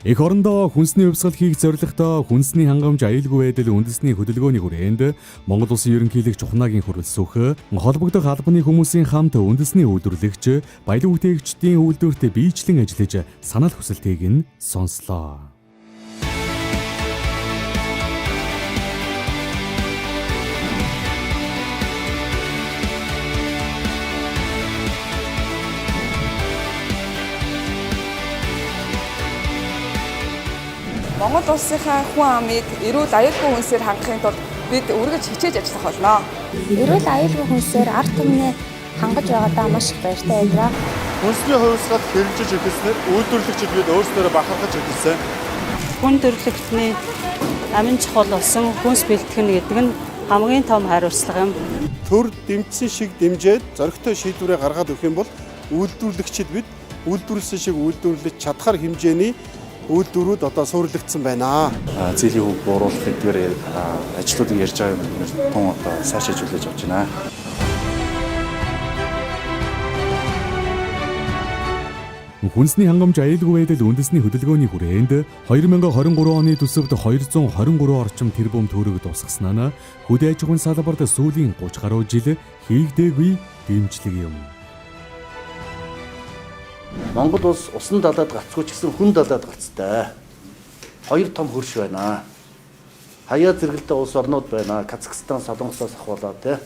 Эх орондоо хүнсний хувьсгал хийх зорилготой хүнсний хангамж аюулгүй байдал үндэсний хөдөлгөөний хүрээнд Монгол Улсын ерөнхийлөгч Ухнагийн хүрэлцүүх холбогдох албаны хүмүүсийн хамт үндэсний үйлдвэрлэгч, баялаг бүтээгчдийн үйлдвэрт биечлэн ажиллаж санал хүсэлтийг нь сонслоо. Монгол улсынхаа хүн амыг эрүүл аюулгүй хүнсээр хангахын тулд бид үргэлж хичээж ажиллах болно. Эрүүл аюулгүй хүнсээр ард түмнээ хангаж байгаадаа маш их баяртай байна. Хүнсний хувьсгал хэрэгжиж эхэлснээр үйлдвэрлэгчид бид өөрсдөө бахархаж эхэлсэн. Хүн төрөлхтний амин чухал болсон хүнс бэлтгэн гэдэг нь хамгийн том хариуцлага юм. Төр дэмжсэн шиг дэмжээд зоригтой шийдвэрээ гаргаад өгөх юм бол үйлдвэрлэгчид бид үйлдвэрлэсэн шиг үйлдвэрлэж чадхаар хэмжээний үйлдвэрүүд одоо суурилагдсан байна. Зээлийн хөв бууруулах гэдгээр ажлуудыг ярьж байгаа юм тун одоо сайшаажуулж авч байна. Хүнсний хангамж аюулгүй байдал үндэсний хөдөлгөөний хүрээнд 2023 оны төсөвд 223 орчим тэрбум төгрөг тусгаснаа нь хөдөө аж ахуйн салбарт сүүлийн 30 гаруй жил хийгдээгүй дэмжлэг юм. Монгол улс усан далайд гацгүй ч гэсэн хүн далайд гацтай. Хоёр том хөрш байна. Хаяа зэрэгэлдээ улс орнууд байна. Казахстан, Солонгосоос ахуулаад тий.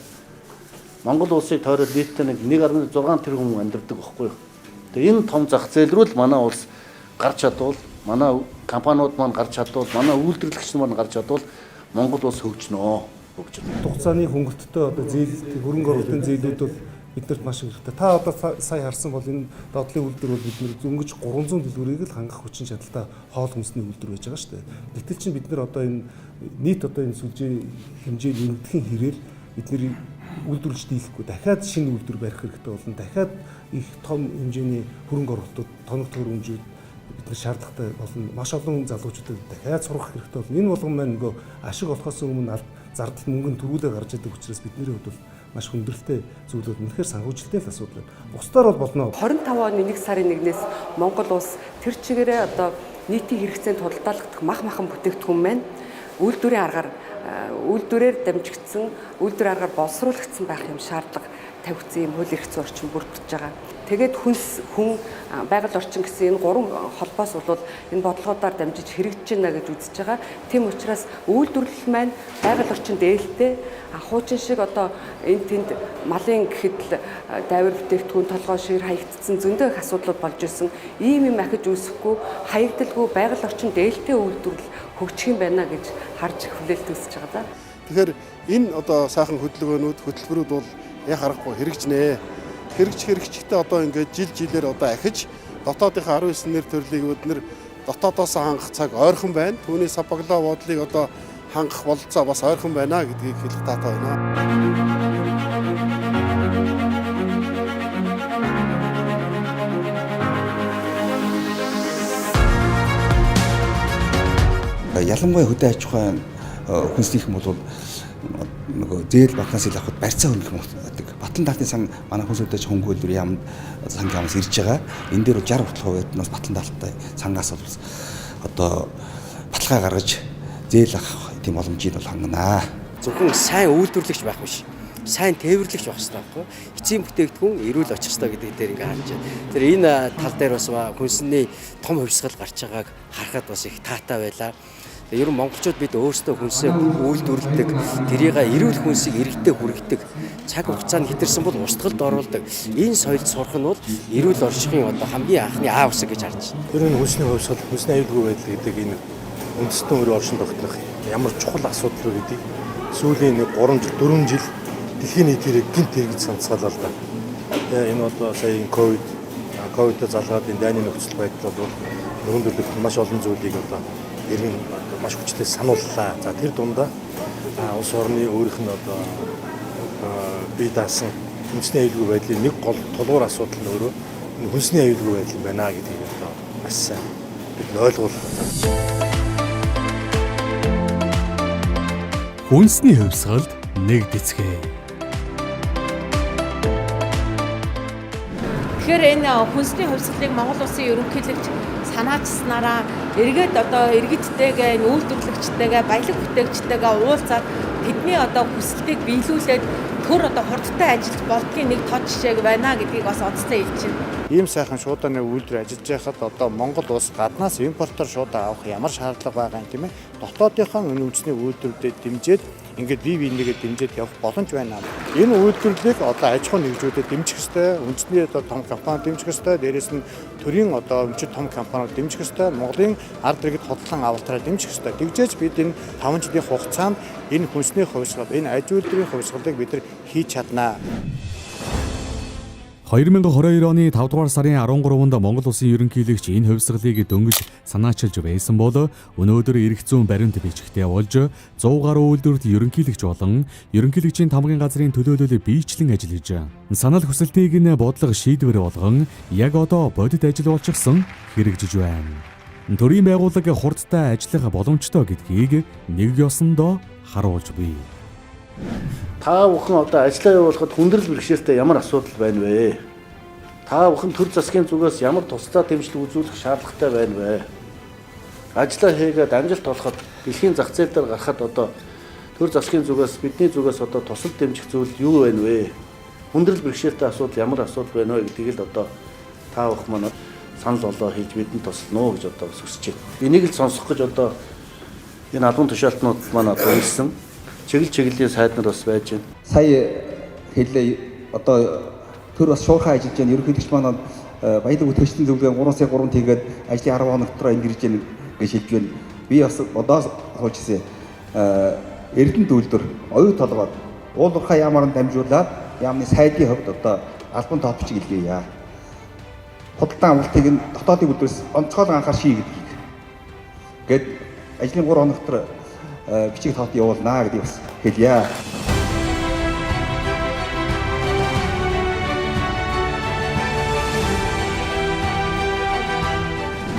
Монгол улсыг тойрол нийтдээ 1.6 тэрбум хүн амьдардаг байхгүй юу? Тэгээ энэ том зах зээл рүү л манай улс гарч чадвал, манай компаниуд маань гарч чадвал, манай үйлдвэрлэгчид маань гарч чадвал Монгол улс хөгжнөө. Хугацааны хөнгөлөлтөд одоо зээл хөрөнгө оруулалтын зээлүүд бол биднэрт маш хэрэгтэй. Та одоо сая харсан бол энэ доотлын үйлдвэр бол бид нэр өнгөж 300 дэлгүүрийг л хангах хүчин чадалтай хоол хүнсний үйлдвэр байж байгаа шүү дээ. Гэтэл чинь бид нар одоо энэ нийт одоо энэ сүлжээ хэмжээ нэмэгдэхин хэрээр бидний үйлдвэрлэж дийлэхгүй дахиад шинэ үйлдвэр барих хэрэгтэй болно. Дахиад их том хэмжээний хөрөнгө оруулалтууд, тоног төхөөрөмжүүд бид нар шаардлагатай болно. Маш олон залуучуудад дахиад сурах хэрэгтэй болно. Энэ болгон маань нөгөө ашиг олохоос өмнө зардал мөнгөнд төрүүлээ гарч идэг учраас бидний хувьд бол маш хүндрэлтэй зүйлүүд үнэхээр санхүүжилтийн асуудал байна. Бусдаар бол болно. 25 оны 1 сарын 1-ээс Монгол улс тэр чигээрээ одоо нийтийн хэрэгцээнд худалдаалагдах махан бүтээгдэхүүн маань үйлдвэрийн аргаар үйлдвэрээр дамжигдсан, үйлдвэрийн аргаар боловсруулагдсан байх юм шаардлага тавигдсан юм хууль эрх зүйн орчин бүрдэж байгаа. Тэгээд хүн байгаль орчин гэсэн энэ гурван холбоос болоод энэ бодлогуудаар дамжиж хэрэгжиж байна гэж үзэж байгаа. Тийм учраас үйлдвэрлэл маань байгаль орчинд ээлтэй хуучин шиг одоо энэ тэнд малын гэхэд л дайвар бүтээгдэхүүн толгой шир хаягдсан зөндөө их асуудлууд болж исэн. Ийм юм ахиж үүсэхгүй хаягдalгүй байгаль орчинд ээлтэй үйлдвэрлэл хөгжих юм байна гэж харж хүлээлт үүсэж байгаа да. Тэгэхээр энэ одоо сайхан хөдөлгөөнүүд, хөтөлбөрүүд бол яг харахгүй хэрэгжнэ. Хэрэгжихтэй одоо ингээд жилээр одоо ахиж дотоодынхаа 19 нэр төрлийг өднөр дотоодоос хангах цаг ойрхон байна. Түүний сапаглаа бодлыг одоо хангах бололцоо бас ойрхон байна гэдгийг хэлэх таатай байна. Ялангуяа хөдөө аж ахуйн хүнснийх юм бол нөгөө зээл батнаас ил авахд барьцаа хөнгөх юм гэдэг. Батлан даалтын сан манай хүнс хөдөө аж ахуйн хөлбөр яамд сангийн яамаас ирж байгаа. Энэ дээр 60% нас батлан даалттай сангаас бол одоо баталгаа гаргаж зээл авах тийм боломжийг бол хангана. Зөвхөн сайн үйлдвэрлэгч байх биш. Сайн тээвэрлэгч байх хэрэгтэй байхгүй. Эцсийн бүтээгдэхүүн эрүүл очих хэрэгтэй гэдэг дээр ингээ харж байна. Тэр энэ тал дээр бас хүнсний том хувьсгал гарч байгааг харахад бас их таатай байлаа. Ер нь монголчууд бид өөрсдөө хүнсээ үйлдвэрлэдэг, тэрийг эрүүл хүнсийг иргэдэд хүргэдэг, цаг хугацаанд хэтэрсэн бол устгалд оруулдаг. Энэ соёлд сурах нь бол эрүүл оршихын одоо хамгийн анхны аав усаг гэж харж байна. Ер нь хүнсний хувьсгал, хүнсний аюулгүй байдал гэдэг энэ үндэстэн өрөө оршин тогтнох ямар чухал асуудал вэ гэдгийг сүүлийн 3 жил, 4 жил дэлхийн нийтээр гинт хэрэгж санацгаалаа л да. Энэ бол сая ковидд залгаад энэ дайны нөхцөл байдал бол өргөндөрлөлт маш олон зүйлийг одоо иргэн маш хүчтэй санууллаа. За тэр дундаа улс орны өөрийнх нь одоо бие даасан хүнсний аюулгүй байдлын нэг гол тулгуур асуудал нь өөрөө хүнсний аюулгүй байдал юм байна гэдгийг одоо маш сайн бид ойлгуулах. Хүнсний хувьсгалд нэг дэцгээ. Тэгэхээр энэ хүнсний хувьсгалыг Монгол Улсын ерөнхийлөгч санаачснараа эргээд одоо иргэдтэйгээ үйлдвэрлэгчтэйгээ баялаг бүтээгчтэйгээ уулзаад тэдний одоо хүсэлтийг биелүүлээд төр одоо хурдтай ажиллаж болдгийн нэг тод жишээг байна гэдгийг бас онцлог хэлж байна. Ийм сайхан шуудааны үйлдвэр ажиллаж байхад одоо Монгол улс гаднаас импортоор шуудаа авах ямар шаардлага байгаа юм тийм ээ. Дотоодынхаа үнэсний үйлдвэрлэлд дэмжиж ингээд бие биенийгээ дэмжиж явах боломж байна. Энэ үйлдвэрлэлийг одоо аж ахуй нэгжүүдэд дэмжих ёстой, үндэсний одоо том компани дэмжих ёстой, дээрээс нь төрийн одоо өнчид том компаниуд дэмжих ёстой, Монголын ард иргэд хотлон авалтраа дэмжих ёстой. Тэгжээж бид энэ 5 жилийн хугацаанд энэ хүнсний хувьсгал, энэ аж үйлдвэрийн хувьсгалыг бид нар хийж чаднаа. 2022 оны 5 дугаар сарын 13-нд Монгол Улсын ерөнхийлөгч энэ хувьсгалыг дөнгөж санаачилж байсан бол өнөөдөр эрх зүйн баримт бичгтээ болж 100 гаруй үйлдвэрт ерөнхийлөгч болон ерөнхийлөгчийн тамгын газрын төлөөлөл биечлэн ажиллаж санал хүсэлтийг нь бодлого шийдвэр болгон яг одоо бодит ажил болчихсон хэрэгжиж байна. Төрийн байгууллага хурдтай ажиллах боломжтой гэдгийг нэг ёсондоо харуулж буй. Та бүхэн одоо ажиллаа явуулахад хүндрэл бэрхшээлтэй ямар асуудал байна вэ? Та бүхэн төр засгийн зүгээс ямар тусдаа дэмжлэг үзүүлэх шаардлагатай байна вэ? Ажиллаа хийгээд амжилт олоход дэлхийн зах зээл дээр гарахад одоо төр засгийн зүгээс бидний зүгээс одоо тусал дэмжих зүйл юу байна вэ? Хүндрэл бэрхшээлтэй асуудал ямар асуудал байна вэ гэдгийг л одоо та бүхэн манай санал болоо хийж бидэнд туслана гэж одоо хүсэж байна. Энийг л сонсох гэж одоо энэ албан тушаалтнууд маань одоо ирсэн. Чиглэлийн сайд нар бас байж байна. Сая хэлээ одоо төр бас шуурхай ажиллаж байна. Ерөнхийлөгч маань баялаг бүтээгчдийн зөвлөгөө 3 сая 3 тэгээд ажлын 10 хоног дотор ингэж байна гэж хэлж байна. Би бас одоо хуульчсан Эрдэнэт үйлдвэр оюу толгойд уулуурхай яамаар дамжуулаад яамны сайдын хувьд одоо албан тооцоочиг илгээе. Худалдан авалтыг нь дотоодын үйлдвэрээс онцгойлон анхаар ший гэдгийг. Гэт ажлын 3 хоног дотор бичиг тоот явуулнаа гэдгийг бас хэлье.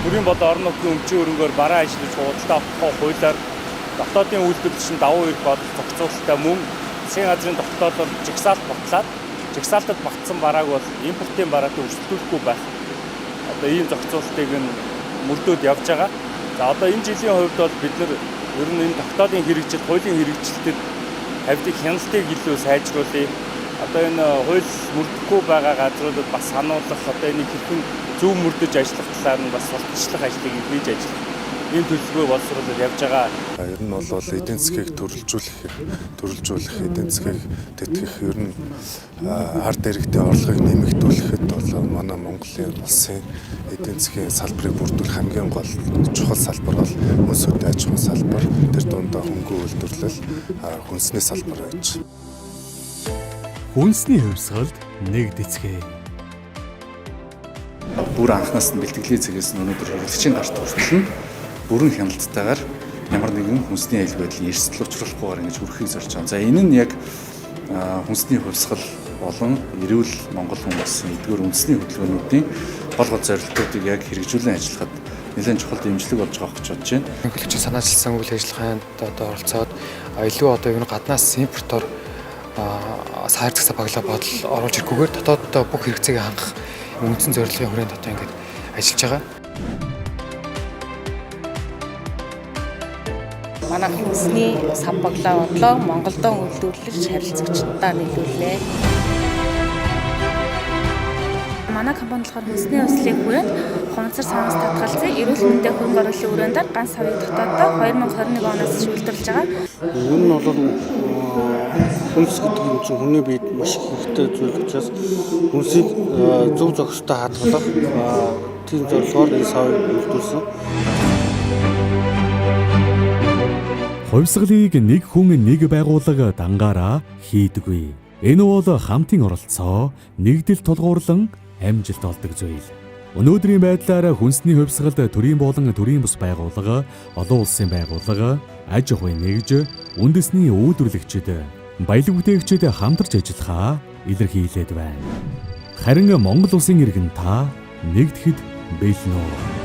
Төрийн болон орон нутгийн өмчийн хөрөнгөөр бараа ажиллаж худалдаа авах хуулиар дотоодын үйлдвэрлэгч нь давуу эрх бодол зохицуулалттай мөн засгийн газрын тогтоолоор жигсаалт батлаад жигсаалтад багтсан барааг бол импортын бараатай өрсөлдүүлэхгүй байх. Одоо ийм зохицуултыг нь мөрдөөд явж байгаа. За одоо энэ жилийн хувьд бол бид нар ер нь энэ тогтоолын хэрэгжилт, хуулийн хэрэгжилтэд тавьдаг хяналтыг илүү сайжруулъя. Одоо энэ хууль мөрдөхгүй байгаа газруудад бас сануулгах, одоо энийг хэрхэн зөв мөрдөж ажиллах талаар нь бас сурталчлах ажлыг хийж ажиллах. Энэ төлөвлөгөө боловсруулаад явж байгаа. Ер нь бол эдийн засгийг төрөлжүүлэх, эдийн засгийг тэтгэх, ер нь ард иргэдийн орлогыг нэмэгдүүлэхэд бол манай Монголын улсын эдийн засгийн салбарыг бүрдүүлэх хамгийн гол чухал салбар бол хүнс хөдөө аж ахуйн салбар, тэр дундаа хөнгөн үйлдвэрлэл, хүнсний салбар гэж. Хүнсний хувьсгалд нэгдэцгээ. Бүр анхнаас нь бэлтгэлийн цэгээс нь өнөөдөр хэрэглэгчийн гарт хүртэл бүрэн хяналтайгаар ямар нэгэн хүнсний аюул байдлын эрсдэл учруулахгүйгээр ингэж хүрхийг зорж байгаа. За энэ нь яг хүнсний хувьсгал болон эрүүл Монгол хүмүүсийн эдгээр үндэсний хөтөлбөрүүдийн гол зорилтуудыг яг хэрэгжүүлэн ажиллахад нэлээд чухал дэмжлэг болж байгаа гэж бодож байна. Хэрэглэгчийн санаачилсан үйл ажиллагаанд одоо оролцоод илүү одоо юу гаднаас импортоор саар засаг баглаа бодол оруулж иргүүгээр дотооддоо бүх хэрэгцээг хангах үндсэн зорилгын хүрээнд одоо ингэж ажиллаж байгаа. Манай хүнсний сав баглаа бодлоо Монголдоо үйлдвэрлэж харилцагчдаа нийлүүллээ. Манай компани болохоор хүнсний өслийг хүрээнд хумцар санаас татгалзан эрүүл мэндийн хөрөнгө оруулалтын өрөөндөө ганц савыг дотооддоо 2021 оноос үйлдвэрлэж байгаа. Энэ нь бол хүнс гэдэг юм чинь хүний биед маш хэрэгтэй зүйл учраас хүнсийг зөв зохистой хадгалах тийм зорилгоор энэ савыг үйлдвэрлэсэн. Хувьсгалыг нэг хүн нэг байгууллага дангаараа хийдэггүй. Энэ бол хамтын оролцоо, нэгдэл тулгуурлан амжилт олдог зүйл. Өнөөдрийн байдлаар хүнсний хувьсгалд төрийн болон төрийн бус байгууллага, олон улсын байгууллага, аж ахуйн нэгж, үндэсний үйлдвэрлэгчид, баялаг бүтээгчид хамтарч ажиллахаа илэрхийлээд байна. Харин Монгол улсын иргэн та нэгдэхэд бэлэн үү?